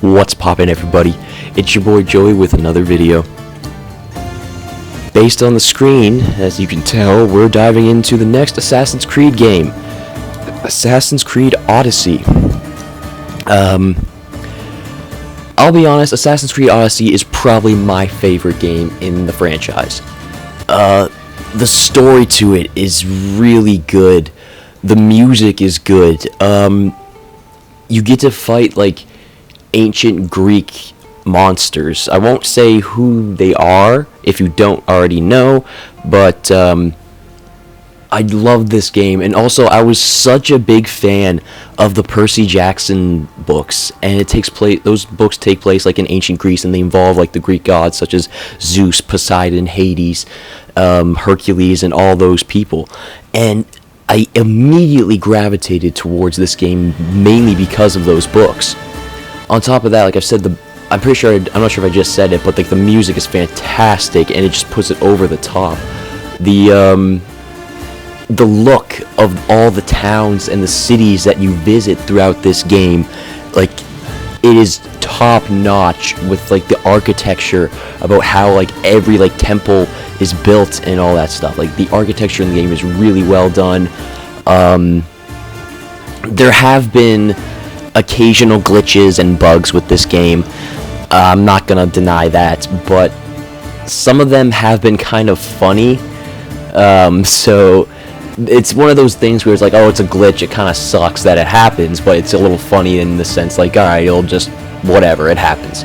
What's poppin', everybody? It's your boy Joey with another video. Based on the screen, as you can tell, we're diving into the next Assassin's Creed game, Assassin's Creed Odyssey. I'll be honest, Assassin's Creed Odyssey is probably my favorite game in the franchise. The story to it is really good. The music is good. You get to fight like ancient Greek monsters. I won't say who they are if you don't already know, but I love this game. And also, I was such a big fan of the Percy Jackson books, and those books take place like in ancient Greece, and they involve like the Greek gods such as Zeus, Poseidon, Hades, Hercules, and all those people. And I immediately gravitated towards this game mainly because of those books. On top of that, like I've said, I'm not sure if I just said it, but like the music is fantastic, and it just puts it over the top. The look of all the towns and the cities that you visit throughout this game, like, it is top notch with like the architecture, about how like every like temple is built and all that stuff. Like, the architecture in the game is really well done. There have been occasional glitches and bugs with this game. I'm not gonna deny that, but some of them have been kind of funny. So it's one of those things where it's like, oh, it's a glitch, it kind of sucks that it happens, but it's a little funny in the sense like, alright, it'll just, whatever, it happens.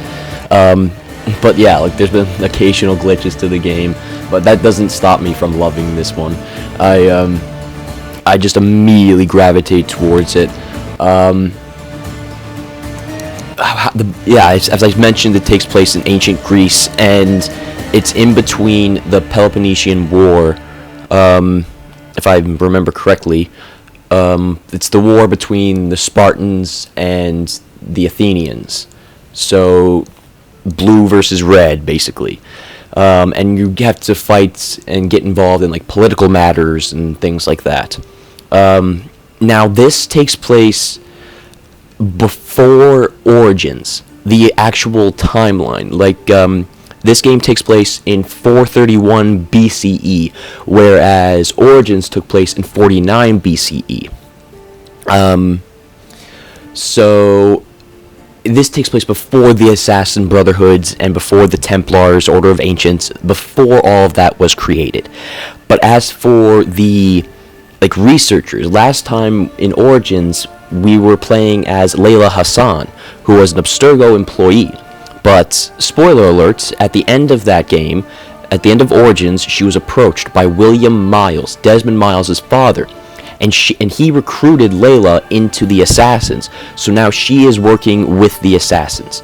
But yeah, like, there's been occasional glitches to the game, but that doesn't stop me from loving this one. I just immediately gravitate towards it. As I mentioned, it takes place in ancient Greece, and it's in between the Peloponnesian War. If I remember correctly, it's the war between the Spartans and the Athenians. So, blue versus red, basically. And you have to fight and get involved in like political matters and things like that. Now, this takes place before Origins, the actual timeline. Like, this game takes place in 431 B.C.E., whereas Origins took place in 49 B.C.E. So this takes place before the Assassin Brotherhoods and before the Templars, Order of Ancients, before all of that was created. But as for the like researchers, last time in Origins we were playing as Layla Hassan, who was an Abstergo employee. But, spoiler alert, at the end of that game, at the end of Origins, she was approached by William Miles, Desmond Miles' father, and he recruited Layla into the Assassins, so now she is working with the Assassins.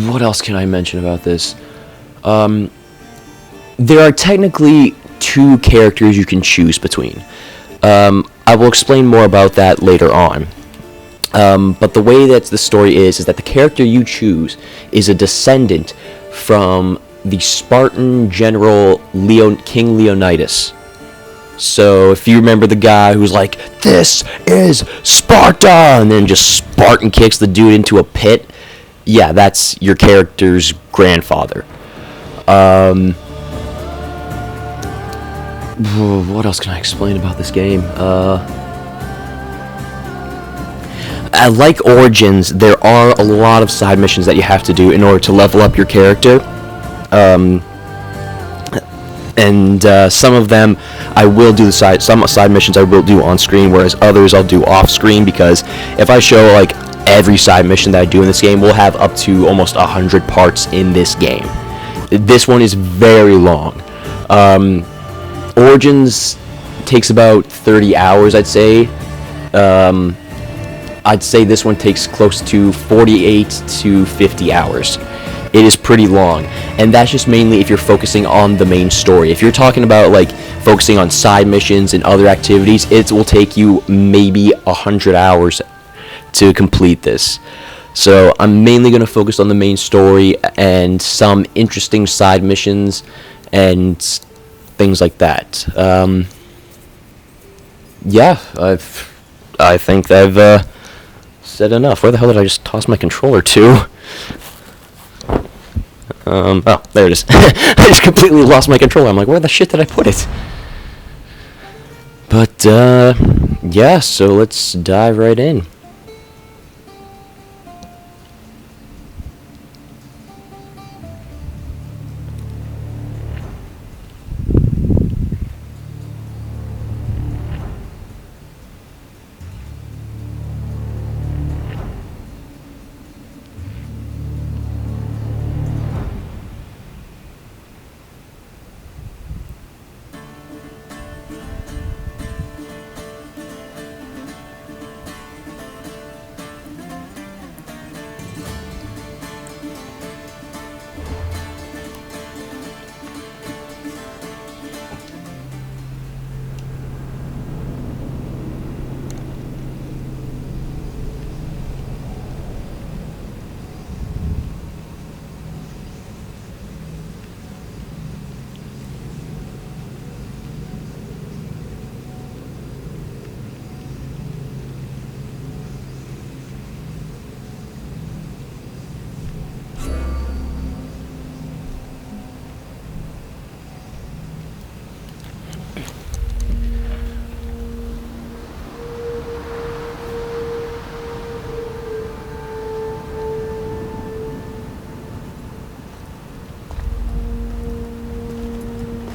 What else can I mention about this? There are technically two characters you can choose between. I will explain more about that later on. But the way that the story is that the character you choose is a descendant from the Spartan general King Leonidas. So if you remember the guy who's like, "This is Sparta," and then just Spartan kicks the dude into a pit, yeah, that's your character's grandfather. What else can I explain about this game? Like Origins, there are a lot of side missions that you have to do in order to level up your character. Some of them I will do some side missions I will do on screen, whereas others I'll do off screen, because if I show like every side mission that I do in this game, we'll have up to almost 100 parts in this game. This one is very long. Origins takes about 30 hours, I'd say. I'd say this one takes close to 48 to 50 hours. It is pretty long, and that's just mainly if you're focusing on the main story. If you're talking about like focusing on side missions and other activities, it will take you maybe 100 hours to complete this. So I'm mainly going to focus on the main story and some interesting side missions and things like that. Yeah, I think I've Said enough. Where the hell did I just toss my controller to? Oh, there it is. I just completely lost my controller. I'm like, where the shit did I put it? But, yeah, so let's dive right in.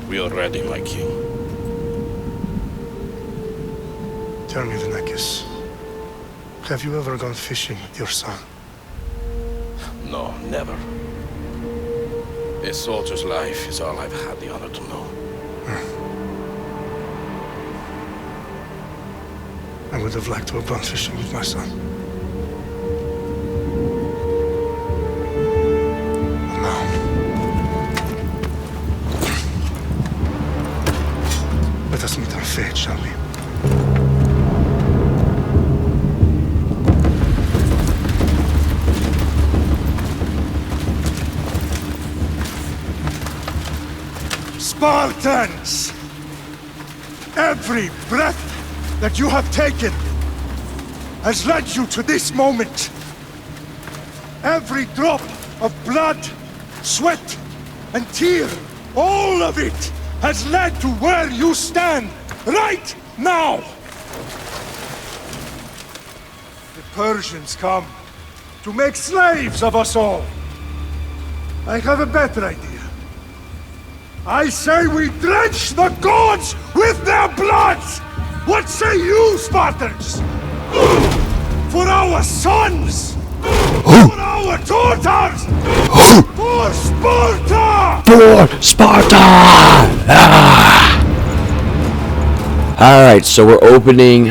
We are ready, my king. Tell me, Vinecus, have you ever gone fishing with your son? No, never. A soldier's life is all I've had the honor to know. I would have liked to have gone fishing with my son. But now... let us meet our fate, shall we? Spartans! Every breath that you have taken has led you to this moment. Every drop of blood, sweat, and tear, all of it has led to where you stand right now. The Persians come to make slaves of us all. I have a better idea. I say we drench the gods with their blood! What say you, Spartans? For our sons! For our daughters! For Sparta! For Sparta! Ah! Alright, so we're opening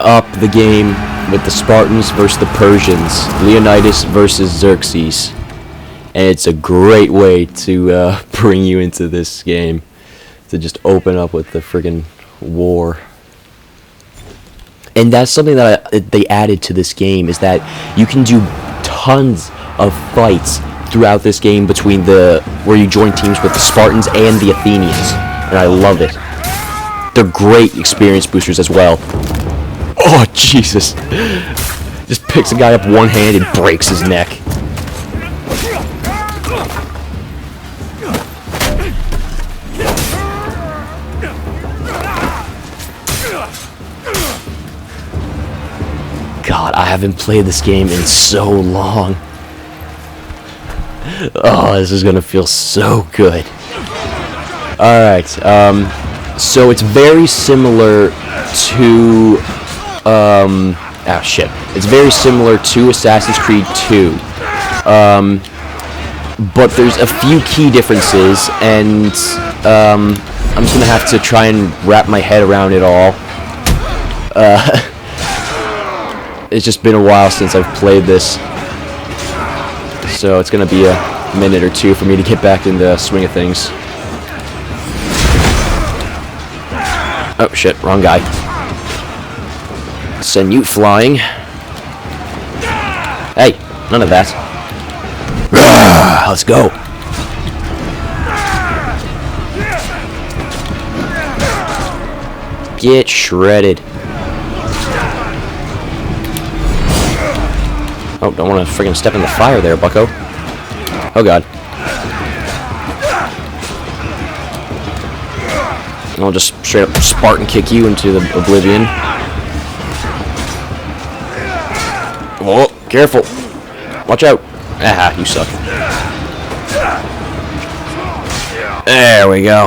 up the game with the Spartans versus the Persians. Leonidas versus Xerxes. And it's a great way to bring you into this game. To just open up with the friggin' war. And that's something that they added to this game, is that you can do tons of fights throughout this game between where you join teams with the Spartans and the Athenians. And I love it. They're great experience boosters as well. Oh, Jesus. Just picks a guy up one-handed, breaks his neck. God, I haven't played this game in so long. Oh, this is gonna feel so good. Alright, so it's very similar to, It's very similar to Assassin's Creed 2. But there's a few key differences, and, I'm just gonna have to try and wrap my head around it all. It's just been a while since I've played this, so it's gonna be a minute or two for me to get back in the swing of things. Oh shit, wrong guy. Send you flying. Hey, none of that. Let's go. Get shredded. Oh, don't want to friggin' step in the fire there, bucko. Oh god. I'll just straight up Spartan kick you into the oblivion. Whoa, careful. Watch out. Ah, you suck. There we go.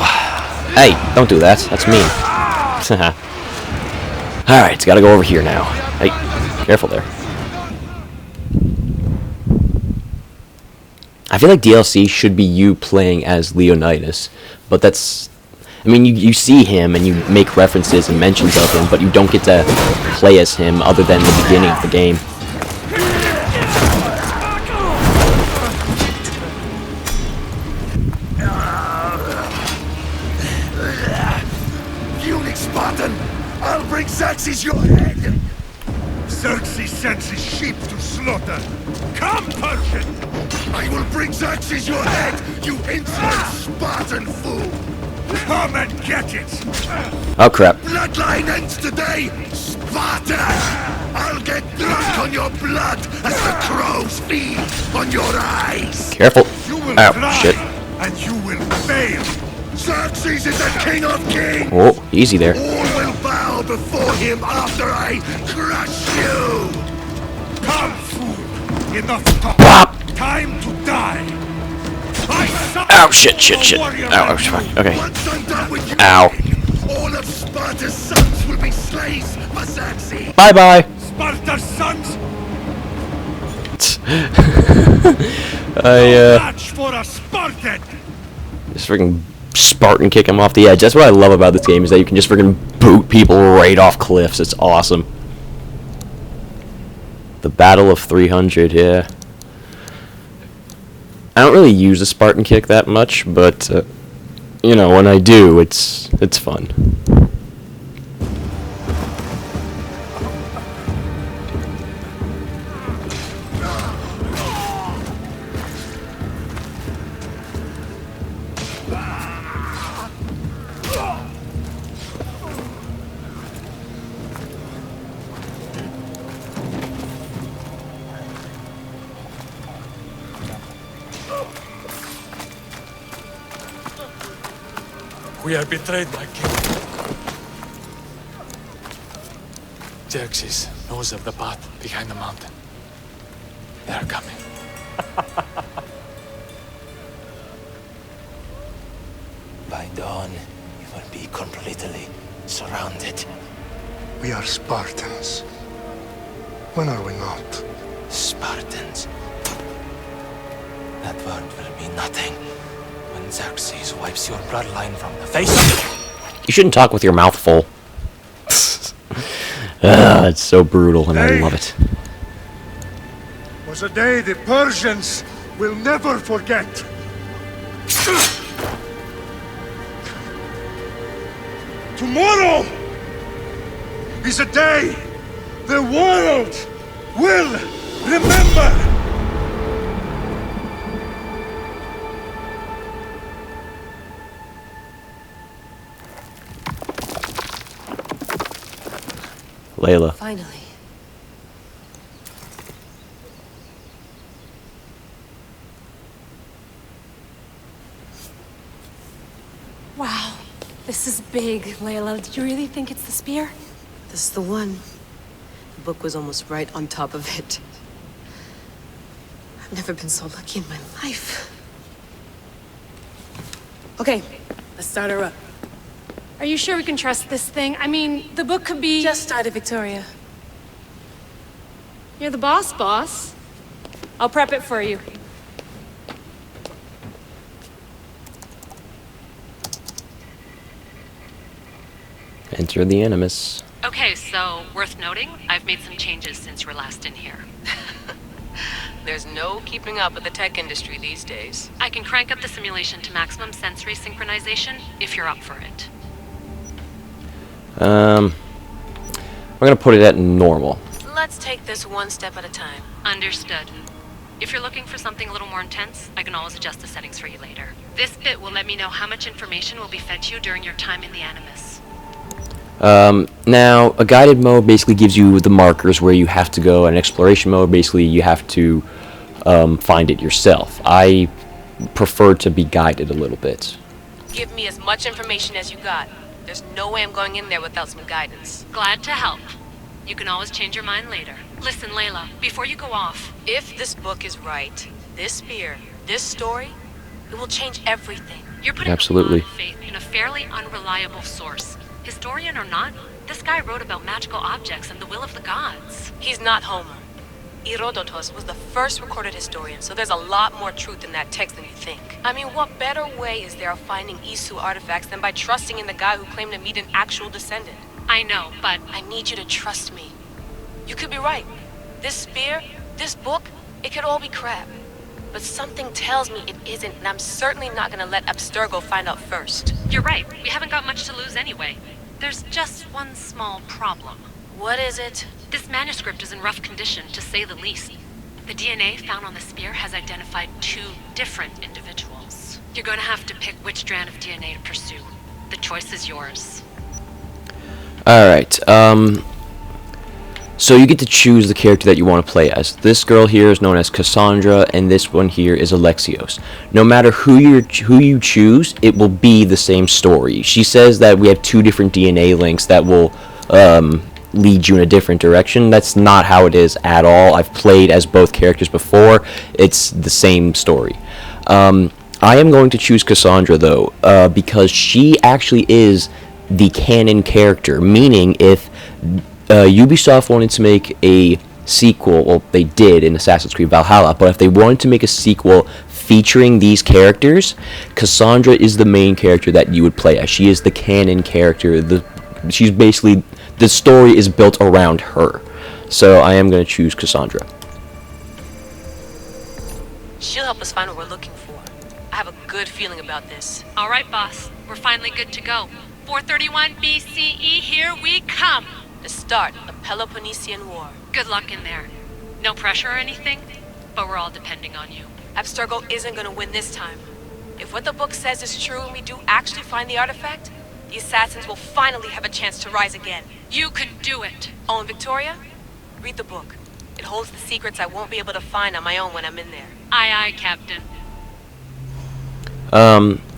Hey, don't do that. That's mean. Alright, it's gotta go over here now. Hey, careful there. I feel like DLC should be you playing as Leonidas, but that's... I mean, you see him and you make references and mentions of him, but you don't get to play as him other than the beginning of the game. Eunuch Spartan, I'll bring Xerxes your head! Xerxes sends his sheep to slaughter. Come, Persian! I will bring Xerxes your head, you insolent Spartan fool! Come and get it! Oh crap. Bloodline ends today, Sparta! I'll get drunk on your blood as the crows feed on your eyes! Careful. You will Ow, try, shit. and you will fail! Xerxes is the king of kings! Oh, easy there. All will bow before him after I crush you! Come, fool! Enough talk! Bop! Time to die! Ow, shit. Ow, fuck. Okay. Once I'm done with you, Ow. all of Sparta's sons will be slaves for Xerxes! Bye-bye. Sparta's sons! Match for a Spartan! Just freaking Spartan kick him off the edge. That's what I love about this game, is that you can just freaking boot people right off cliffs. It's awesome. The Battle of 300, yeah. I don't really use the Spartan kick that much, but, you know, when I do, it's fun. We are betrayed by King. Xerxes knows of the path behind the mountain. They are coming. By dawn, you will be completely surrounded. We are Spartans. When are we not? Spartans. That word will mean nothing when Xerxes wipes your bloodline from the face. You shouldn't talk with your mouth full. It's so brutal, and I love it. Was a day the Persians will never forget. Tomorrow is a day the world will remember. Layla. Finally. Wow, this is big, Layla. Did you really think it's the spear? This is the one. The book was almost right on top of it. I've never been so lucky in my life. Okay, let's start her up. Are you sure we can trust this thing? I mean, the book could be... Just started, Victoria. You're the boss. I'll prep it for you. Enter the animus. Okay, so worth noting, I've made some changes since you were last in here. There's no keeping up with the tech industry these days. I can crank up the simulation to maximum sensory synchronization if you're up for it. We're gonna put it at normal. Let's take this one step at a time. Understood. If you're looking for something a little more intense, I can always adjust the settings for you later. This bit will let me know how much information will be fed to you during your time in the Animus. Now, a guided mode basically gives you the markers where you have to go, and exploration mode, basically you have to find it yourself. I prefer to be guided a little bit. Give me as much information as you got. There's no way I'm going in there without some guidance. Glad to help. You can always change your mind later. Listen, Layla, before you go off, If this book is right, this spear, this story, it will change everything. you're putting Absolutely. a lot of faith in a fairly unreliable source. Historian or not, this guy wrote about magical objects and the will of the gods. He's not Homer. Herodotus was the first recorded historian, so there's a lot more truth in that text than you think. I mean, what better way is there of finding Isu artifacts than by trusting in the guy who claimed to meet an actual descendant? I know, but I need you to trust me. You could be right. This spear, this book, it could all be crap. But something tells me it isn't, and I'm certainly not gonna let Abstergo find out first. you're right. We haven't got much to lose anyway. There's just one small problem. What is it? This manuscript is in rough condition, to say the least. The DNA found on the spear has identified 2 different individuals. You're going to have to pick which strand of DNA to pursue. The choice is yours. Alright, so you get to choose the character that you want to play as. This girl here is known as Kassandra, and this one here is Alexios. No matter who you choose, it will be the same story. She says that we have 2 different DNA links that will lead you in a different direction. That's not how it is at all. I've played as both characters before. It's the same story. I am going to choose Kassandra, though, because she actually is the canon character, meaning if Ubisoft wanted to make a sequel, well, they did in Assassin's Creed Valhalla, but if they wanted to make a sequel featuring these characters, Kassandra is the main character that you would play as. She is the canon character. She's basically, the story is built around her. So I am going to choose Kassandra. She'll help us find what we're looking for. I have a good feeling about this. All right, boss. We're finally good to go. 431 B.C.E., here we come. The start of Peloponnesian War. Good luck in there. No pressure or anything, but we're all depending on you. Abstergo isn't gonna win this time. If what the book says is true and we do actually find the artifact, the assassins will finally have a chance to rise again. You can do it. Oh, and Victoria, read the book. It holds the secrets I won't be able to find on my own when I'm in there. Aye, aye, Captain.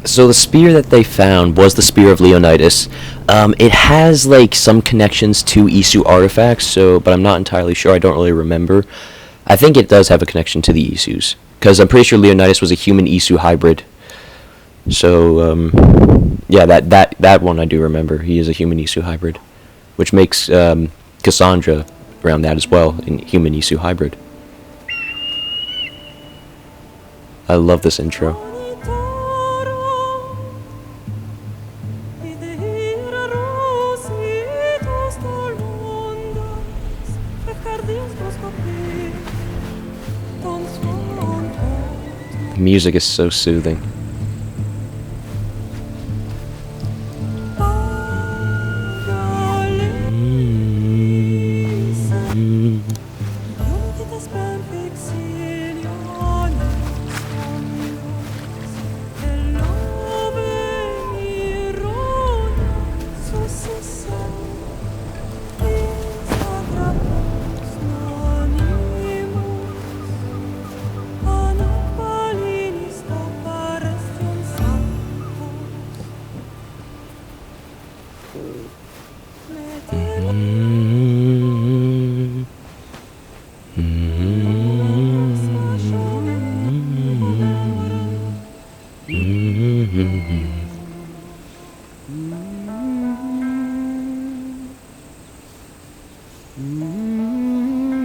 So the spear that they found was the spear of Leonidas. It has like some connections to Isu artifacts, but I'm not entirely sure. I don't really remember. I think it does have a connection to the Isus, because I'm pretty sure Leonidas was a human Isu hybrid. So yeah, that one I do remember. He is a human Isu hybrid, which makes Kassandra around that as well, in human Isu hybrid. I love this intro. The music is so soothing.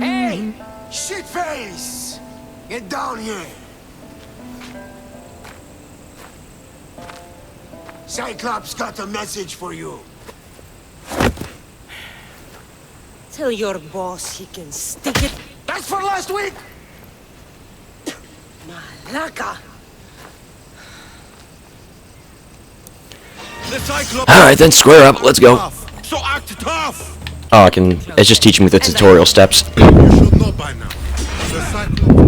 Hey! Shitface! Get down here! Cyclops got a message for you. Tell your boss he can stick it. That's for last week! Malaka! Alright then, square up, let's go. So act tough! Oh, it's just teaching me the tutorial steps. You should know by now. The Cyclops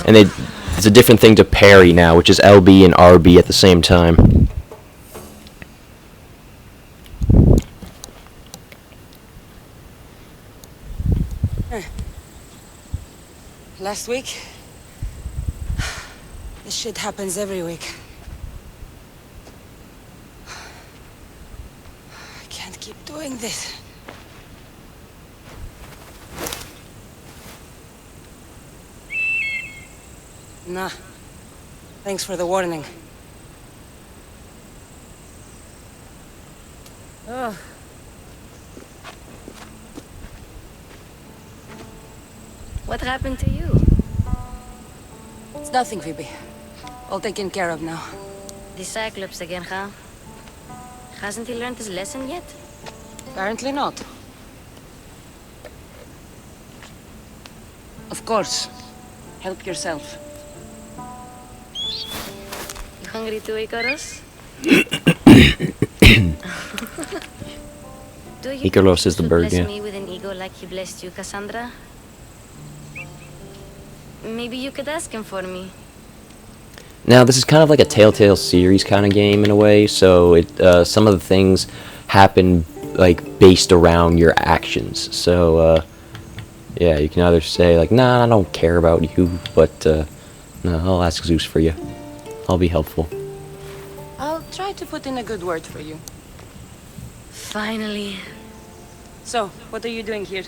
And it's a different thing to parry now, which is LB and RB at the same time. Last week? This shit happens every week. I can't keep doing this. Nah. Thanks for the warning. Oh. What happened to you? It's nothing, Phoibe. All taken care of now. The Cyclops again, huh? Hasn't he learned his lesson yet? Apparently not. Of course. Help yourself. You hungry too, Icarus? Do you Icarus is the bird, bless yeah. me with an ego like he blessed you, Kassandra? Maybe you could ask him for me. Now, this is kind of like a Telltale series kind of game in a way, so some of the things happen like based around your actions. So, yeah, you can either say like, nah, I don't care about you, but no, I'll ask Zeus for you. I'll be helpful. I'll try to put in a good word for you. Finally. So, what are you doing here?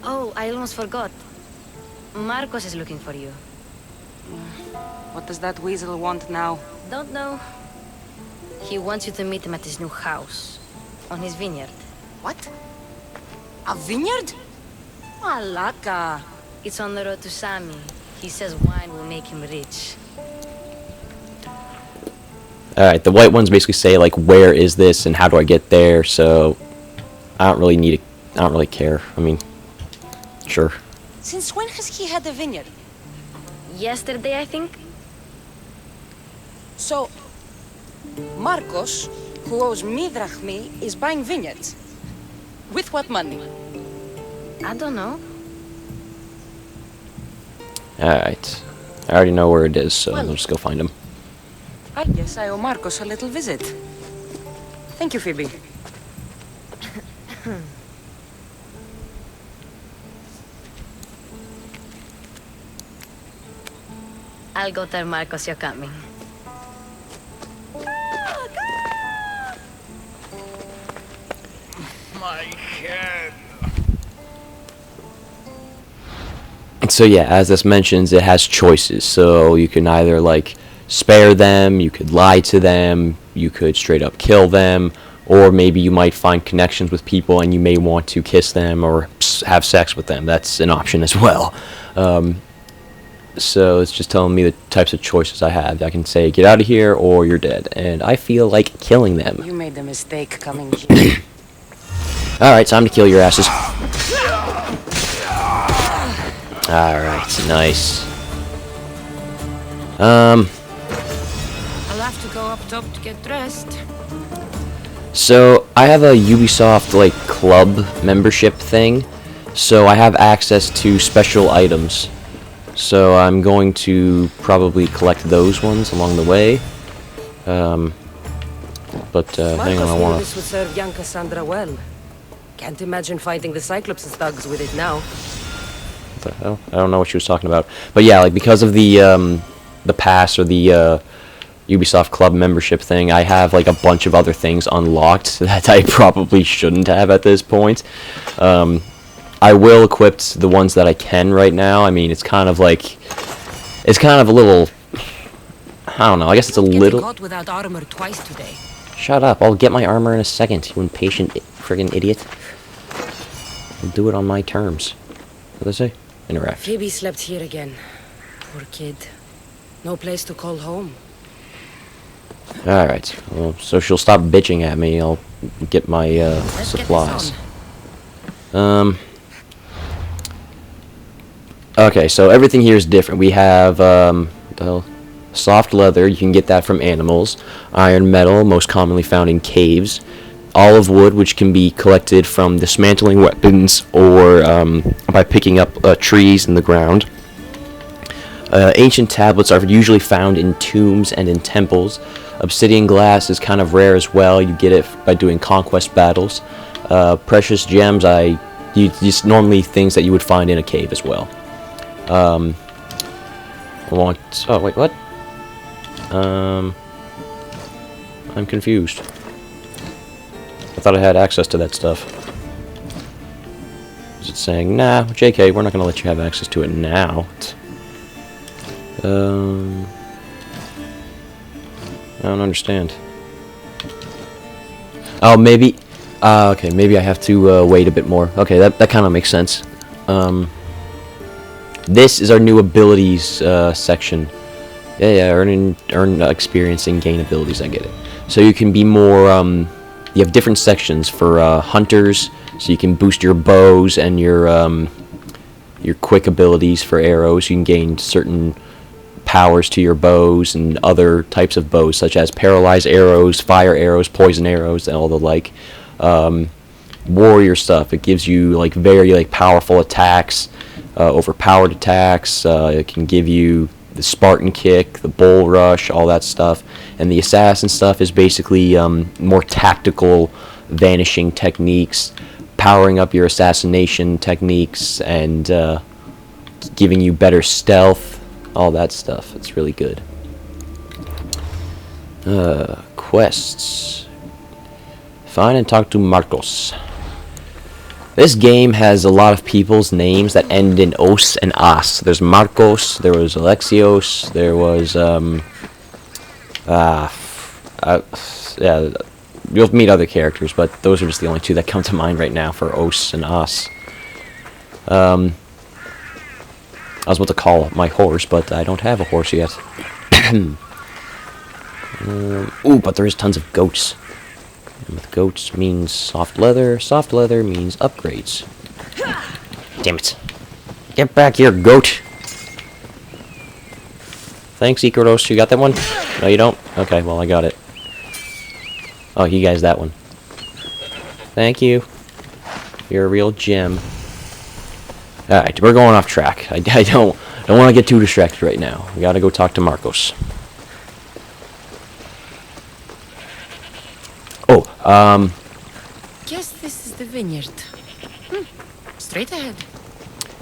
Oh, I almost forgot. Markos is looking for you. What does that weasel want now? Don't know. He wants you to meet him at his new house. On his vineyard. What? A vineyard? Malaka. It's on the road to Sami. He says wine will make him rich. Alright, the white ones basically say like, where is this and how do I get there, so I don't really care. I mean, sure. Since when has he had a vineyard? Yesterday, I think? So, Markos, who owes me drachmi, is buying vineyards. With what money? I don't know. Alright. I already know where it is, so I'll just go find him. I guess I owe Markos a little visit. Thank you, Phoibe. I'll go tell Markos you're coming. My head. So yeah, as this mentions, it has choices. So you can either like spare them, you could lie to them, you could straight up kill them, or maybe you might find connections with people and you may want to kiss them or have sex with them. That's an option as well. So it's just telling me the types of choices I have. I can say, get out of here, or you're dead. And I feel like killing them. You made a mistake coming here. Alright, time to kill your asses. Alright, nice. I'll have to go up top to get dressed. So, I have a Ubisoft, like, club membership thing. So, I have access to special items. So, I'm going to probably collect those ones along the way. But, hang on, I wanna... This would serve young Kassandra well. Can't imagine fighting the Cyclops' thugs with it now. What the hell? I don't know what she was talking about. But yeah, like, because of the pass or the, Ubisoft Club membership thing, I have like a bunch of other things unlocked that I probably shouldn't have at this point. I will equip the ones that I can right now. I mean, it's kind of a little, I don't know, I guess it's a little... Caught without armor twice today. Shut up, I'll get my armor in a second, you impatient friggin' idiot. I'll do it on my terms. What did I say? Interact. Phoibe slept here again. Poor kid. No place to call home. Alright, well, so she'll stop bitching at me, I'll get my, supplies. Okay, so everything here is different. We have, soft leather, you can get that from animals. Iron metal, most commonly found in caves. Olive wood, which can be collected from dismantling weapons or by picking up trees in the ground. Ancient tablets are usually found in tombs and in temples. Obsidian glass is kind of rare as well. You get it by doing conquest battles. Precious gems, I just normally things that you would find in a cave as well. I want... Oh, wait, what? I'm confused. I thought I had access to that stuff. Is it saying, nah, JK, we're not going to let you have access to it now. I don't understand. Oh, maybe... okay, maybe I have to wait a bit more. Okay, that kind of makes sense. This is our new abilities section. Yeah, earn experience and gain abilities, I get it. So you can be more, you have different sections for hunters, so you can boost your bows and your quick abilities for arrows. You can gain certain powers to your bows and other types of bows, such as paralyzed arrows, fire arrows, poison arrows, and all the like. Warrior stuff, it gives you like very like powerful attacks, overpowered attacks. It can give you the Spartan kick, the bull rush, all that stuff. And the assassin stuff is basically more tactical vanishing techniques, powering up your assassination techniques, and giving you better stealth, all that stuff. It's really good. Quests. Find and talk to Markos. This game has a lot of people's names that end in os and as. There's Markos, there was Alexios, there was, yeah, you'll meet other characters, but those are just the only two that come to mind right now for os and as. I was about to call my horse, but I don't have a horse yet. Ooh, but there is tons of goats. And with goats means soft leather means upgrades. Damn it. Get back here, goat! Thanks, Ikaros. You got that one? No, you don't? Okay, well, I got it. Oh, you guys that one. Thank you. You're a real gem. Alright, we're going off track. I don't want to get too distracted right now. We gotta go talk to Markos. Oh, Guess this is the vineyard. Straight ahead.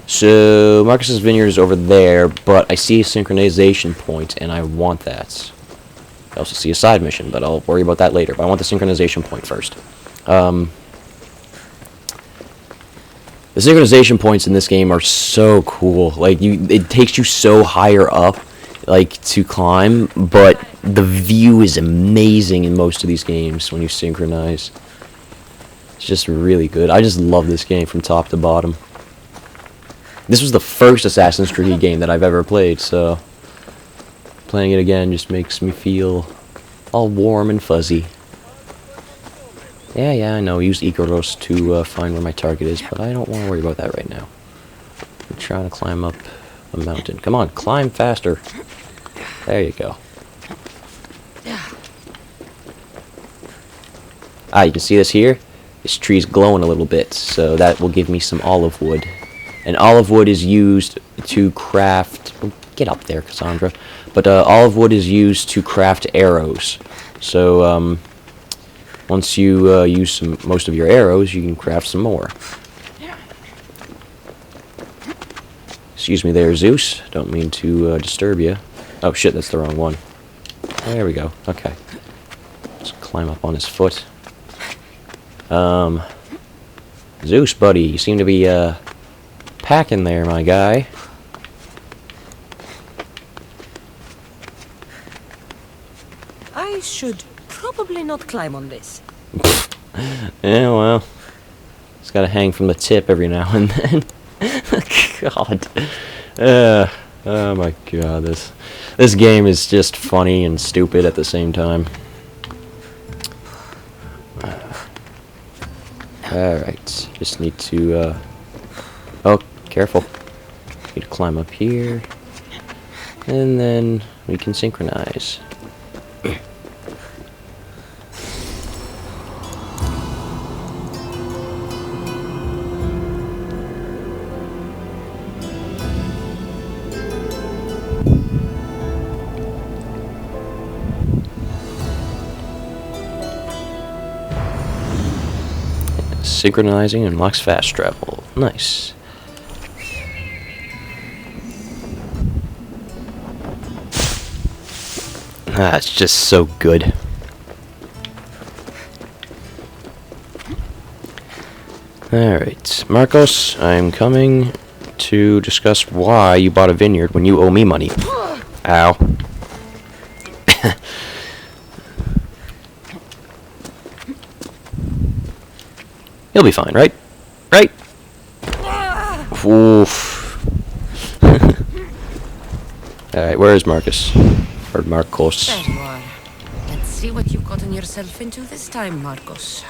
So, Markos' vineyard is over there, but I see a synchronization point, and I want that. I also see a side mission, but I'll worry about that later. But I want the synchronization point first. The synchronization points in this game are so cool. Like, it takes you so higher up, like, to climb, but the view is amazing in most of these games when you synchronize. It's just really good. I just love this game from top to bottom. This was the first Assassin's Creed game that I've ever played, so playing it again just makes me feel all warm and fuzzy. Yeah, I know, use Ikaros to find where my target is, but I don't want to worry about that right now. I'm trying to climb up a mountain. Come on, climb faster. There you go. Ah, you can see this here? This tree's glowing a little bit, so that will give me some olive wood. And olive wood is used to craft... Oh, get up there, Kassandra. But olive wood is used to craft arrows. So, once you use most of your arrows, you can craft some more. Excuse me there, Zeus. Don't mean to disturb you. Oh, shit, that's the wrong one. There we go. Okay. Let's climb up on his foot. Zeus, buddy, you seem to be, packing there, my guy. I should probably not climb on this. Yeah, well, it's gotta hang from the tip every now and then. God. Oh my god, this game is just funny and stupid at the same time. Alright, just need to, oh, careful. Need to climb up here. And then we can synchronize. Synchronizing and unlocks fast travel. Nice. Ah, it's just so good. Alright, Markos, I'm coming to discuss why you bought a vineyard when you owe me money. Ow. You'll be fine, right? Right? Oof. Alright, where is Markos? Or Markos? There you are. Let's see what you've gotten yourself into this time, Markos.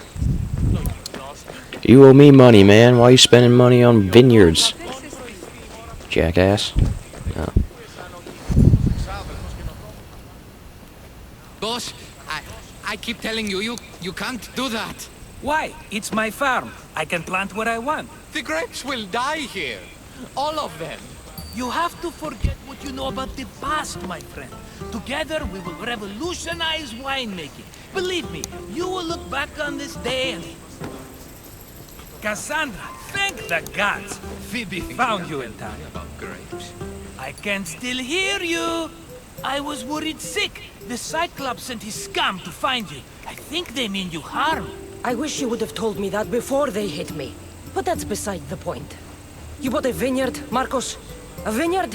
You owe me money, man. Why are you spending money on vineyards? Jackass. No. Boss, I keep telling you, you can't do that. Why? It's my farm. I can plant what I want. The grapes will die here. All of them. You have to forget what you know about the past, my friend. Together, we will revolutionize winemaking. Believe me, you will look back on this day and... Kassandra, thank the gods! Phoibe found you in time. About grapes. I can still hear you! I was worried sick. The Cyclops sent his scum to find you. I think they mean you harm. I wish you would have told me that before they hit me. But that's beside the point. You bought a vineyard, Markos? A vineyard?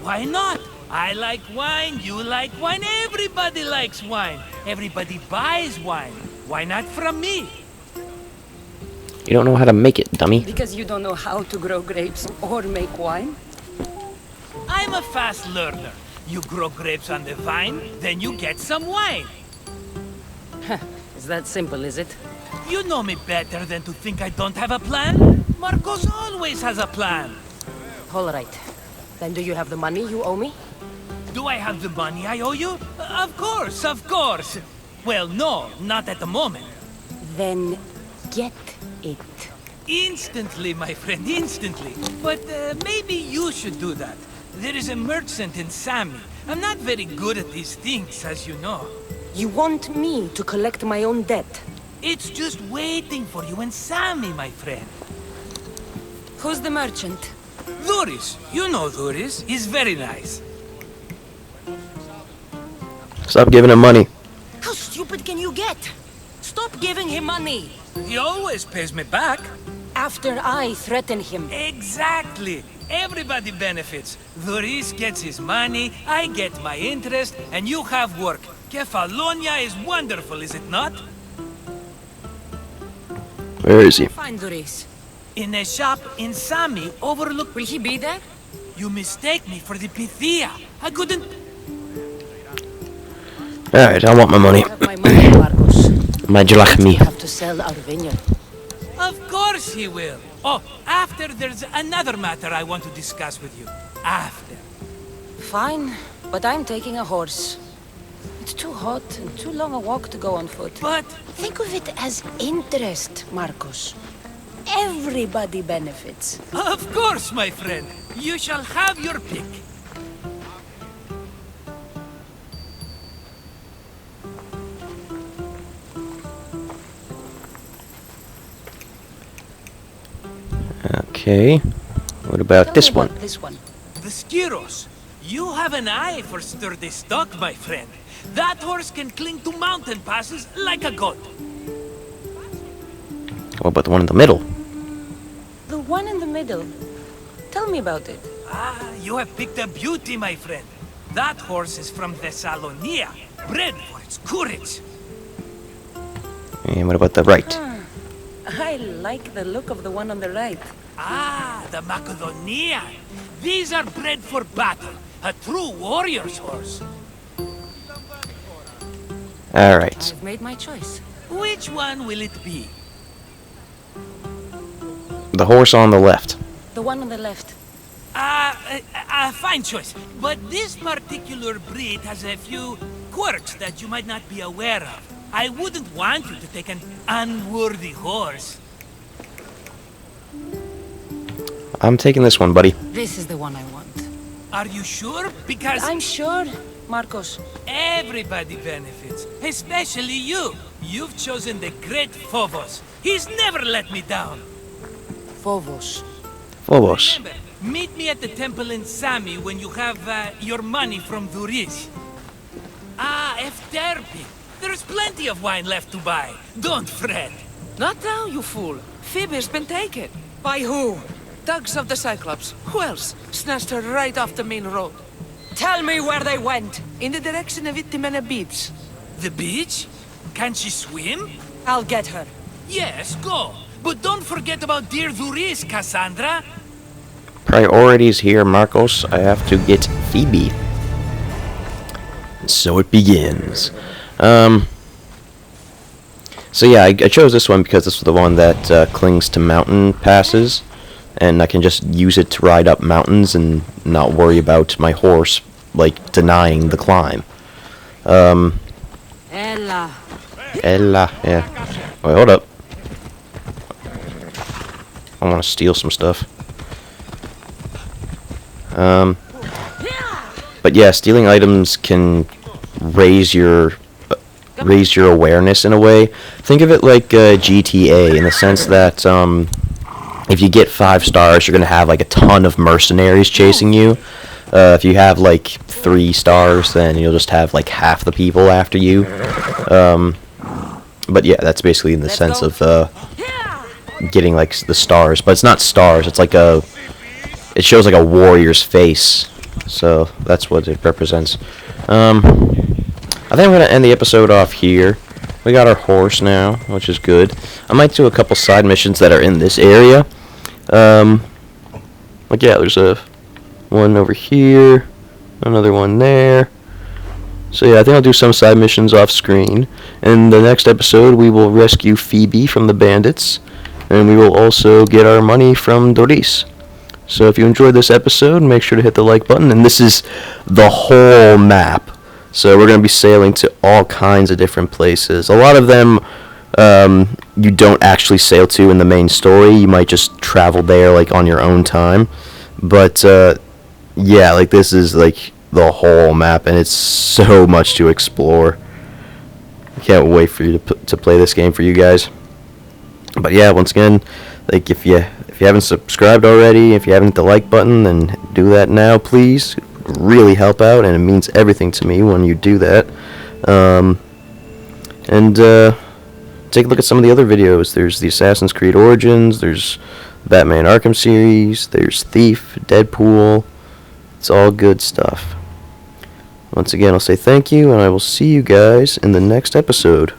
Why not? I like wine, you like wine, everybody likes wine. Everybody buys wine. Why not from me? You don't know how to make it, dummy. Because you don't know how to grow grapes or make wine? I'm a fast learner. You grow grapes on the vine, then you get some wine. Is that simple, is it? You know me better than to think I don't have a plan. Markos always has a plan. All right. Then do you have the money you owe me? Do I have the money I owe you? Of course, of course. Well, no, not at the moment. Then get it. Instantly, my friend, instantly. But maybe you should do that. There is a merchant in Sami. I'm not very good at these things, as you know. You want me to collect my own debt? It's just waiting for you in Sami, my friend. Who's the merchant? Duris. You know Duris. He's very nice. Stop giving him money. How stupid can you get? Stop giving him money. He always pays me back. After I threaten him. Exactly. Everybody benefits. Duris gets his money, I get my interest, and you have work. Kefalonia is wonderful, is it not? Where is he? Find Duris. In a shop in Sami, overlooked... Will he be there? You mistake me for the Pythia. I couldn't... Alright, I want my money. I have my money, Markos. My drachmi. Have to sell our vineyard. Of course he will. Oh, after there's another matter I want to discuss with you. After. Fine, but I'm taking a horse. It's too hot and too long a walk to go on foot. But... Think of it as interest, Markos. Everybody benefits. Of course, my friend. You shall have your pick. Okay. What about this one? This one. The Skiros. You have an eye for sturdy stock, my friend. That horse can cling to mountain passes like a goat. What about the one in the middle? The one in the middle. Tell me about it. Ah, you have picked a beauty, my friend. That horse is from Thessalonia, bred for its courage. And what about the right? I like the look of the one on the right. Ah, the Macedonian. These are bred for battle. A true warrior's horse. Alright. I've made my choice. Which one will it be? The horse on the left. The one on the left. Fine choice. But this particular breed has a few quirks that you might not be aware of. I wouldn't want you to take an unworthy horse. I'm taking this one, buddy. This is the one I want. Are you sure? Because... I'm sure, Markos. Everybody benefits, especially you. You've chosen the great Phobos. He's never let me down. Phobos. Phobos. Remember, meet me at the temple in Sami when you have your money from Duris. Ah, Efterpi. There's plenty of wine left to buy. Don't fret. Not now, you fool. Phoebe's been taken. By who? Thugs of the Cyclops. Who else? Snatched her right off the main road. Tell me where they went. In the direction of Itimena Beach. The beach? Can she swim? I'll get her. Yes, go. But don't forget about dear Duris, Kassandra. Priorities here, Markos. I have to get Phoibe. So it begins. So yeah, I chose this one because this is the one that clings to mountain passes, and I can just use it to ride up mountains and not worry about my horse, like, denying the climb. Ella. Ella, yeah. Wait, hold up. I want to steal some stuff. But yeah, stealing items can raise your awareness in a way. Think of it like GTA in the sense that if you get 5 stars, you're gonna have like a ton of mercenaries chasing you. If you have like 3 stars, then you'll just have like half the people after you. But yeah, that's basically in the sense of getting like the stars. But it's not stars. It's like it shows like a warrior's face. So that's what it represents. I think I'm going to end the episode off here. We got our horse now, which is good. I might do a couple side missions that are in this area. Like, yeah, there's one over here, another one there. So yeah, I think I'll do some side missions off screen. In the next episode, we will rescue Phoibe from the bandits, and we will also get our money from Doris. So if you enjoyed this episode, make sure to hit the like button. And this is the whole map. So we're going to be sailing to all kinds of different places. A lot of them you don't actually sail to in the main story. You might just travel there like on your own time. But yeah, like this is like the whole map, and it's so much to explore. I can't wait for you to play this game for you guys. But yeah, once again, like if you haven't subscribed already, if you haven't hit the like button, then do that now, please. It would really help out, and it means everything to me when you do that. Take a look at some of the other videos. There's the Assassin's Creed Origins, there's Batman Arkham series, there's Thief, Deadpool. It's all good stuff. Once again, I'll say thank you, and I will see you guys in the next episode.